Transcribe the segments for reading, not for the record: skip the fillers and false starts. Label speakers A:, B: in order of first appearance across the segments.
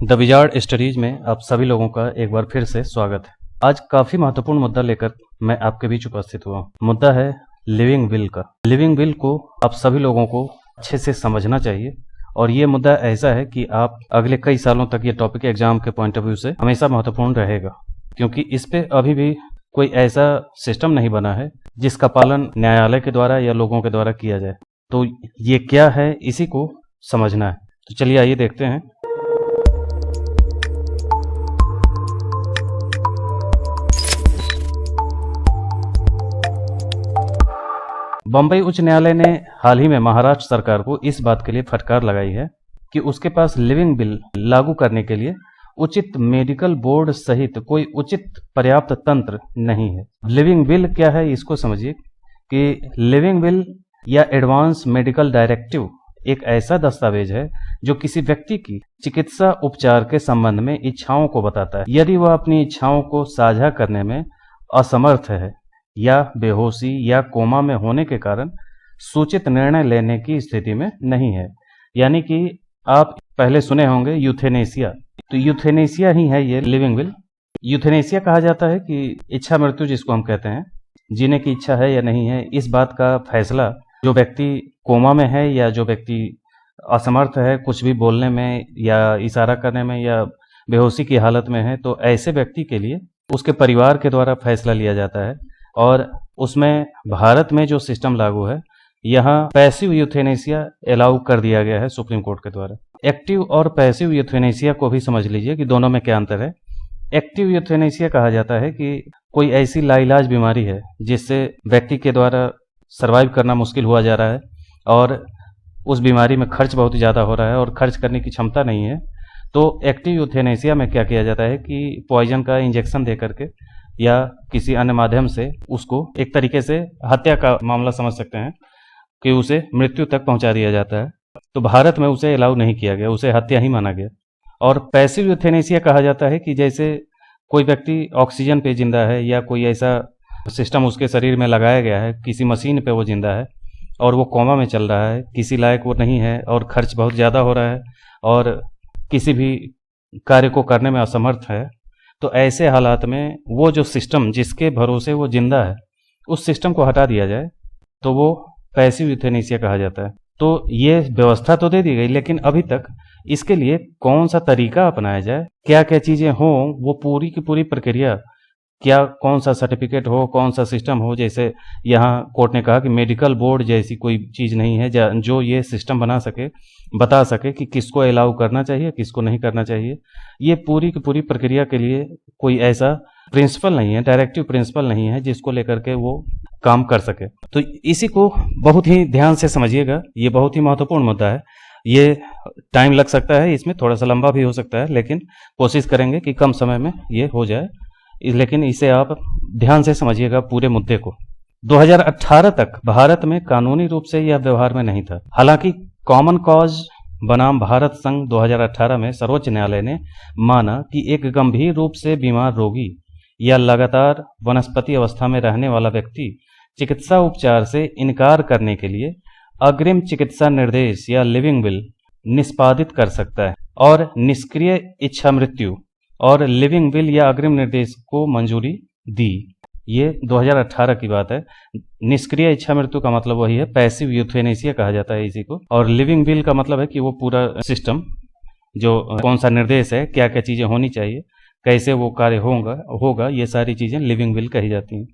A: The wizard studies में आप सभी लोगों का एक बार फिर से स्वागत है। आज काफी महत्वपूर्ण मुद्दा लेकर मैं आपके बीच उपस्थित हुआ हूँ। मुद्दा है लिविंग विल का। लिविंग विल को आप सभी लोगों को अच्छे से समझना चाहिए और ये मुद्दा ऐसा है कि आप अगले कई सालों तक ये टॉपिक एग्जाम के पॉइंट ऑफ व्यू से हमेशा महत्वपूर्ण रहेगा, क्योंकि इस पे अभी भी कोई ऐसा सिस्टम नहीं बना है जिसका पालन न्यायालय के द्वारा या लोगों के द्वारा किया जाए। तो ये क्या है, इसी को समझना है। तो चलिए आइए देखते हैं। बम्बई उच्च न्यायालय ने हाल ही में महाराष्ट्र सरकार को इस बात के लिए फटकार लगाई है कि उसके पास लिविंग बिल लागू करने के लिए उचित मेडिकल बोर्ड सहित कोई उचित पर्याप्त तंत्र नहीं है। लिविंग बिल क्या है, इसको समझिए कि लिविंग बिल या एडवांस मेडिकल डायरेक्टिव एक ऐसा दस्तावेज है जो किसी व्यक्ति की चिकित्सा उपचार के संबंध में इच्छाओं को बताता है। यदि वह अपनी इच्छाओं को साझा करने में असमर्थ है या बेहोशी या कोमा में होने के कारण सूचित निर्णय लेने की स्थिति में नहीं है, यानी कि आप पहले सुने होंगे यूथेनेसिया, तो यूथेनेसिया ही है ये लिविंग विल। यूथेनेसिया कहा जाता है कि इच्छा मृत्यु जिसको हम कहते हैं, जीने की इच्छा है या नहीं है, इस बात का फैसला जो व्यक्ति कोमा में है या जो व्यक्ति असमर्थ है कुछ भी बोलने में या इशारा करने में या बेहोशी की हालत में है, तो ऐसे व्यक्ति के लिए उसके परिवार के द्वारा फैसला लिया जाता है। और उसमें भारत में जो सिस्टम लागू है, यहाँ पैसिव यूथेनेसिया अलाउ कर दिया गया है सुप्रीम कोर्ट के द्वारा। एक्टिव और पैसिव यूथेनेसिया को भी समझ लीजिए कि दोनों में क्या अंतर है। एक्टिव यूथेनेसिया कहा जाता है कि कोई ऐसी लाइलाज बीमारी है जिससे व्यक्ति के द्वारा सर्वाइव करना मुश्किल हुआ जा रहा है और उस बीमारी में खर्च बहुत ज़्यादा हो रहा है और खर्च करने की क्षमता नहीं है। तो एक्टिव यूथेनेसिया में क्या किया जाता है कि पॉइजन का इंजेक्शन दे करके या किसी अन्य माध्यम से उसको एक तरीके से हत्या का मामला समझ सकते हैं कि उसे मृत्यु तक पहुंचा दिया जाता है। तो भारत में उसे अलाउ नहीं किया गया, उसे हत्या ही माना गया। और पैसिव यूथेनेसिया कहा जाता है कि जैसे कोई व्यक्ति ऑक्सीजन पे जिंदा है या कोई ऐसा सिस्टम उसके शरीर में लगाया गया है, किसी मशीन पे वो जिंदा है और वो कोमा में चल रहा है, किसी लायक वो नहीं है और खर्च बहुत ज़्यादा हो रहा है और किसी भी कार्य को करने में असमर्थ है। तो ऐसे हालात में वो जो सिस्टम जिसके भरोसे वो जिंदा है, उस सिस्टम को हटा दिया जाए तो वो पैसिव यूथेनेसिया कहा जाता है। तो ये व्यवस्था तो दे दी गई, लेकिन अभी तक इसके लिए कौन सा तरीका अपनाया जाए, क्या क्या चीज़ें हों, वो पूरी की पूरी प्रक्रिया, क्या कौन सा सर्टिफिकेट हो, कौन सा सिस्टम हो। जैसे यहाँ कोर्ट ने कहा कि मेडिकल बोर्ड जैसी कोई चीज़ नहीं है जो ये सिस्टम बना सके, बता सके कि किसको अलाउ करना चाहिए, किसको नहीं करना चाहिए। ये पूरी की पूरी प्रक्रिया के लिए कोई ऐसा प्रिंसिपल नहीं है, डायरेक्टिव प्रिंसिपल नहीं है जिसको लेकर के वो काम कर सके। तो इसी को बहुत ही ध्यान से समझिएगा, ये बहुत ही महत्वपूर्ण मुद्दा है। ये टाइम लग सकता है, इसमें थोड़ा सा लंबा भी हो सकता है, लेकिन कोशिश करेंगे कि कम समय में ये हो जाए। लेकिन इसे आप ध्यान से समझिएगा पूरे मुद्दे को। 2018 तक भारत में कानूनी रूप से यह व्यवहार में नहीं था। हालांकि कॉमन कॉज बनाम भारत संघ 2018 में सर्वोच्च न्यायालय ने माना कि एक गंभीर रूप से बीमार रोगी या लगातार वनस्पति अवस्था में रहने वाला व्यक्ति चिकित्सा उपचार से इनकार करने के लिए अग्रिम चिकित्सा निर्देश या लिविंग विल निष्पादित कर सकता है और निष्क्रिय इच्छा मृत्यु और लिविंग विल या अग्रिम निर्देश को मंजूरी दी। ये 2018 की बात है। निष्क्रिय इच्छा मृत्यु का मतलब वही है, पैसिव यूथेनेसिया कहा जाता है इसी को। और लिविंग विल का मतलब है कि वो पूरा सिस्टम जो कौन सा निर्देश है, क्या क्या चीज़ें होनी चाहिए, कैसे वो कार्य होगा, ये सारी चीज़ें लिविंग विल कही जाती हैं।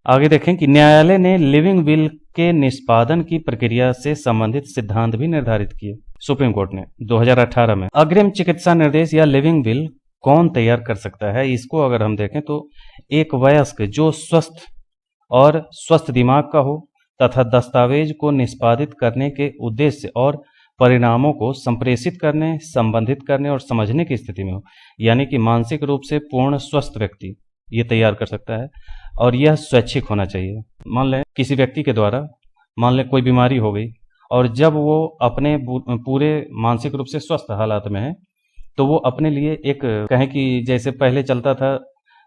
A: आगे देखें कि न्यायालय ने लिविंग विल के निष्पादन की प्रक्रिया से संबंधित सिद्धांत भी निर्धारित किए। सुप्रीम कोर्ट ने 2018 में अग्रिम चिकित्सा निर्देश या लिविंग विल कौन तैयार कर सकता है, इसको अगर हम देखें तो एक वयस्क जो स्वस्थ दिमाग का हो तथा दस्तावेज को निष्पादित करने के उद्देश्य और परिणामों को संप्रेषित करने, संबंधित करने और समझने की स्थिति में हो, यानी कि मानसिक रूप से पूर्ण स्वस्थ व्यक्ति ये तैयार कर सकता है। और यह स्वैच्छिक होना चाहिए। मान लें किसी व्यक्ति के द्वारा कोई बीमारी हो गई और जब वो अपने पूरे मानसिक रूप से स्वस्थ हालात में है, तो वो अपने लिए एक कहें कि जैसे पहले चलता था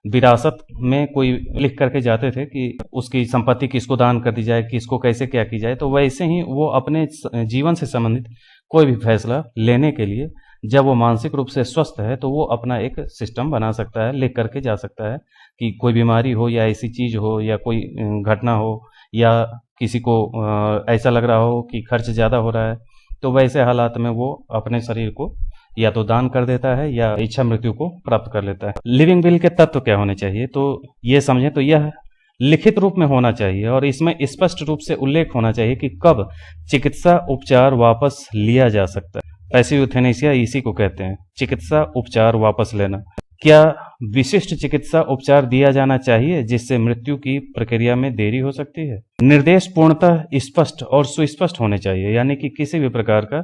A: विरासत में कोई लिख करके जाते थे कि उसकी संपत्ति किसको दान कर दी जाए, किसको कैसे क्या की जाए, तो वैसे ही वो अपने जीवन से संबंधित कोई भी फैसला लेने के लिए जब वो मानसिक रूप से स्वस्थ है तो वो अपना एक सिस्टम बना सकता है, लिख करके जा सकता है कि कोई बीमारी हो या ऐसी चीज हो या कोई घटना हो या किसी को ऐसा लग रहा हो कि खर्च ज़्यादा हो रहा है, तो वैसे हालात में वो अपने शरीर को या तो दान कर देता है या इच्छा मृत्यु को प्राप्त कर लेता है। लिविंग विल के तत्व क्या होने चाहिए, तो ये समझें तो यह लिखित रूप में होना चाहिए और इसमें स्पष्ट रूप से उल्लेख होना चाहिए कि कब चिकित्सा उपचार वापस लिया जा सकता है। पैसिव यूथेनेसिया इसी को कहते हैं, चिकित्सा उपचार वापस लेना। क्या विशिष्ट चिकित्सा उपचार दिया जाना चाहिए जिससे मृत्यु की प्रक्रिया में देरी हो सकती है? निर्देश पूर्णतः स्पष्ट और सुस्पष्ट होने चाहिए, यानी कि किसी भी प्रकार का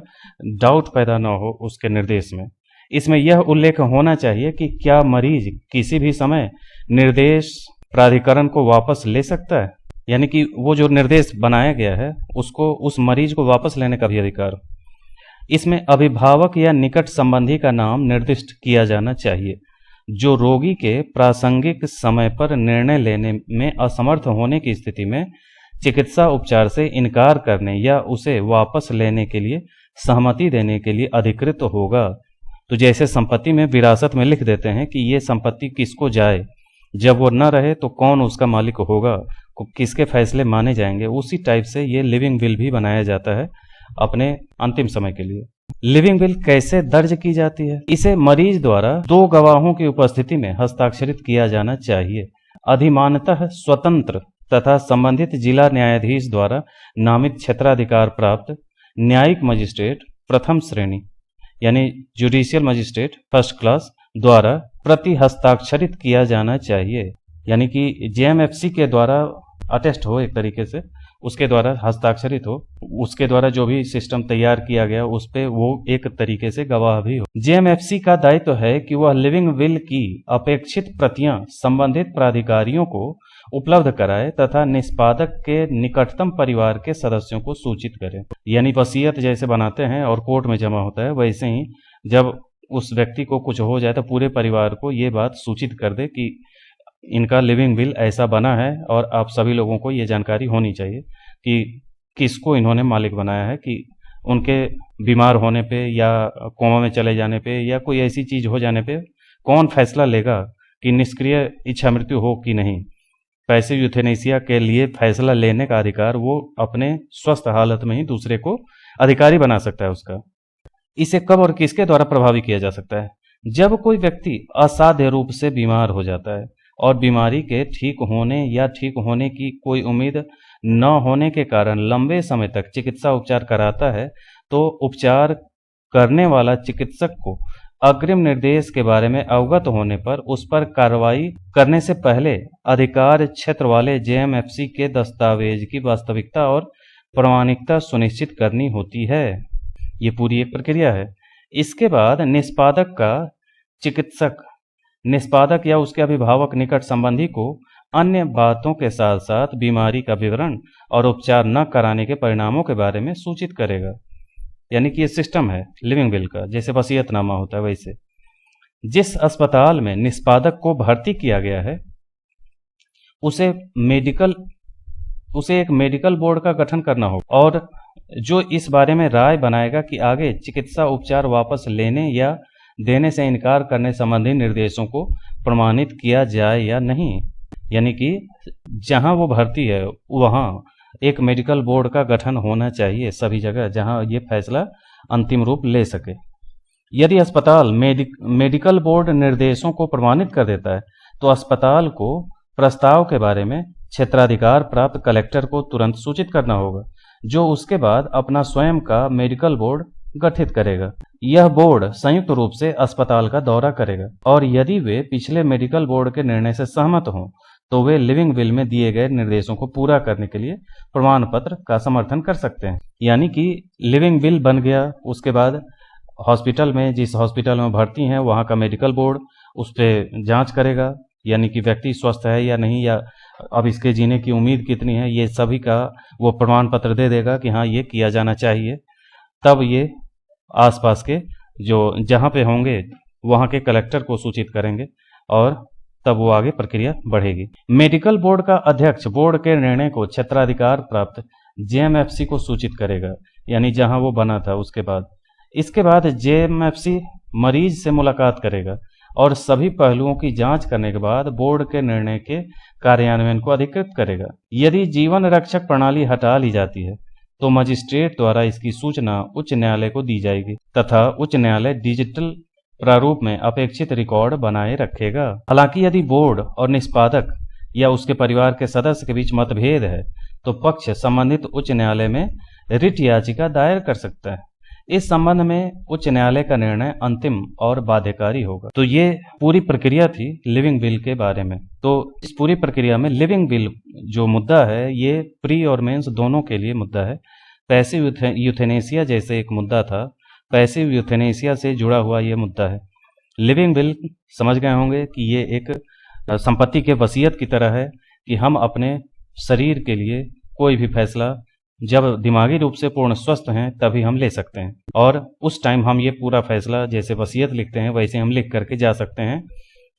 A: डाउट पैदा न हो उसके निर्देश में। इसमें यह उल्लेख होना चाहिए कि क्या मरीज किसी भी समय निर्देश प्राधिकरण को वापस ले सकता है, यानी कि वो जो निर्देश बनाया गया है उसको उस मरीज को वापस लेने का भी अधिकार। इसमें अभिभावक या निकट संबंधी का नाम निर्दिष्ट किया जाना चाहिए जो रोगी के प्रासंगिक समय पर निर्णय लेने में असमर्थ होने की स्थिति में चिकित्सा उपचार से इनकार करने या उसे वापस लेने के लिए सहमति देने के लिए अधिकृत होगा। तो जैसे संपत्ति में विरासत में लिख देते हैं कि ये संपत्ति किसको जाए, जब वो न रहे तो कौन उसका मालिक होगा, किसके फैसले माने जाएंगे, उसी टाइप से ये लिविंग विल भी बनाया जाता है अपने अंतिम समय के लिए। लिविंग विल कैसे दर्ज की जाती है? इसे मरीज द्वारा 2 गवाहों की उपस्थिति में हस्ताक्षरित किया जाना चाहिए। अधिमानतः स्वतंत्र तथा संबंधित जिला न्यायाधीश द्वारा नामित क्षेत्राधिकार प्राप्त न्यायिक मजिस्ट्रेट प्रथम श्रेणी यानी जुडिशियल मजिस्ट्रेट फर्स्ट क्लास द्वारा प्रति हस्ताक्षरित किया जाना चाहिए, यानी कि जेएमएफसी के द्वारा अटेस्ट हो, एक तरीके से उसके द्वारा हस्ताक्षरित हो, उसके द्वारा जो भी सिस्टम तैयार किया गया उस पे वो एक तरीके से गवाह भी हो। जेएमएफसी का दायित्व है कि वह लिविंग विल की अपेक्षित प्रतियां संबंधित प्राधिकारियों को उपलब्ध कराए तथा निष्पादक के निकटतम परिवार के सदस्यों को सूचित करे। यानी वसीयत जैसे बनाते हैं और कोर्ट में जमा होता है, वैसे ही जब उस व्यक्ति को कुछ हो जाए तो पूरे परिवार को ये बात सूचित कर दे कि इनका लिविंग विल ऐसा बना है और आप सभी लोगों को ये जानकारी होनी चाहिए कि किसको इन्होंने मालिक बनाया है, कि उनके बीमार होने पे या कोमा में चले जाने पे या कोई ऐसी चीज हो जाने पे कौन फैसला लेगा कि निष्क्रिय इच्छा मृत्यु हो कि नहीं। पैसिव यूथेनेसिया के लिए फैसला लेने का अधिकार वो अपने स्वस्थ हालत में ही दूसरे को अधिकारी बना सकता है उसका। इसे कब और किसके द्वारा प्रभावी किया जा सकता है? जब कोई व्यक्ति असाध्य रूप से बीमार हो जाता है और बीमारी के ठीक होने या ठीक होने की कोई उम्मीद न होने के कारण लंबे समय तक चिकित्सा उपचार कराता है, तो उपचार करने वाला चिकित्सक को अग्रिम निर्देश के बारे में अवगत होने पर उस पर कार्रवाई करने से पहले अधिकार क्षेत्र वाले जेएमएफसी के दस्तावेज की वास्तविकता और प्रामाणिकता सुनिश्चित करनी होती है। ये पूरी एक प्रक्रिया है। इसके बाद निष्पादक या उसके अभिभावक निकट संबंधी को अन्य बातों के साथ साथ बीमारी का विवरण और उपचार न कराने के परिणामों के बारे में सूचित करेगा। यानी कि ये सिस्टम है लिविंग विल का, जैसे वसीयतनामा होता है वैसे। जिस अस्पताल में निष्पादक को भर्ती किया गया है उसे एक मेडिकल बोर्ड का गठन करना होगा और जो इस बारे में राय बनाएगा कि आगे चिकित्सा उपचार वापस लेने या देने से इनकार करने संबंधी निर्देशों को प्रमाणित किया जाए या नहीं। यानी कि जहां वो भर्ती है वहां एक मेडिकल बोर्ड का गठन होना चाहिए सभी जगह, जहां ये फैसला अंतिम रूप ले सके। यदि अस्पताल मेडिकल बोर्ड निर्देशों को प्रमाणित कर देता है तो अस्पताल को प्रस्ताव के बारे में क्षेत्राधिकार प्राप्त कलेक्टर को तुरंत सूचित करना होगा, जो उसके बाद अपना स्वयं का मेडिकल बोर्ड गठित करेगा। यह बोर्ड संयुक्त रूप से अस्पताल का दौरा करेगा और यदि वे पिछले मेडिकल बोर्ड के निर्णय से सहमत हों तो वे लिविंग विल में दिए गए निर्देशों को पूरा करने के लिए प्रमाण पत्र का समर्थन कर सकते हैं। यानी कि लिविंग विल बन गया, उसके बाद हॉस्पिटल में, जिस हॉस्पिटल में भर्ती हैं वहां का मेडिकल बोर्ड उस पर जांच करेगा, यानी कि व्यक्ति स्वस्थ है या नहीं, या अब इसके जीने की उम्मीद कितनी है, ये सभी का वो प्रमाण पत्र दे देगा कि हाँ ये किया जाना चाहिए। तब ये आसपास के जो जहाँ पे होंगे वहाँ के कलेक्टर को सूचित करेंगे और तब वो आगे प्रक्रिया बढ़ेगी। मेडिकल बोर्ड का अध्यक्ष बोर्ड के निर्णय को क्षेत्राधिकार प्राप्त जेएमएफसी को सूचित करेगा, यानी जहाँ वो बना था उसके बाद। इसके बाद जेएमएफसी मरीज से मुलाकात करेगा और सभी पहलुओं की जांच करने के बाद बोर्ड के निर्णय के कार्यान्वयन को अधिकृत करेगा। यदि जीवन रक्षक प्रणाली हटा ली जाती है तो मजिस्ट्रेट द्वारा इसकी सूचना उच्च न्यायालय को दी जाएगी तथा उच्च न्यायालय डिजिटल प्रारूप में अपेक्षित रिकॉर्ड बनाए रखेगा। हालांकि यदि बोर्ड और निष्पादक या उसके परिवार के सदस्य के बीच मतभेद है तो पक्ष संबंधित उच्च न्यायालय में रिट याचिका दायर कर सकता है। इस संबंध में उच्च न्यायालय का निर्णय अंतिम और बाध्यकारी होगा। तो ये पूरी प्रक्रिया थी लिविंग विल के बारे में। तो इस पूरी प्रक्रिया में लिविंग विल जो मुद्दा है ये प्री और मेंस दोनों के लिए मुद्दा है। पैसिव यूथेनेसिया जैसे एक मुद्दा था, पैसिव यूथेनेसिया से जुड़ा हुआ ये मुद्दा है। लिविंग विल समझ गए होंगे कि ये एक संपत्ति के वसीयत की तरह है कि हम अपने शरीर के लिए कोई भी फैसला जब दिमागी रूप से पूर्ण स्वस्थ हैं तभी हम ले सकते हैं, और उस टाइम हम ये पूरा फैसला जैसे वसीयत लिखते हैं वैसे हम लिख करके जा सकते हैं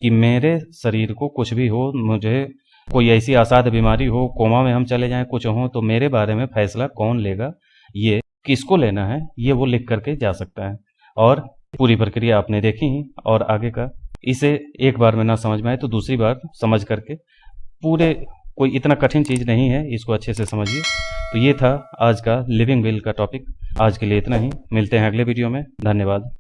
A: कि मेरे शरीर को कुछ भी हो, मुझे कोई ऐसी असाध्य बीमारी हो, कोमा में हम चले जाएं, कुछ हो, तो मेरे बारे में फैसला कौन लेगा, ये किसको लेना है, ये वो लिख करके जा सकता है। और पूरी प्रक्रिया आपने देखी ही, और आगे का इसे एक बार में ना समझ में आए तो दूसरी बार समझ करके पूरे, कोई इतना कठिन चीज़ नहीं है, इसको अच्छे से समझिए। तो ये था आज का लिविंग विल का टॉपिक। आज के लिए इतना ही, मिलते हैं अगले वीडियो में। धन्यवाद।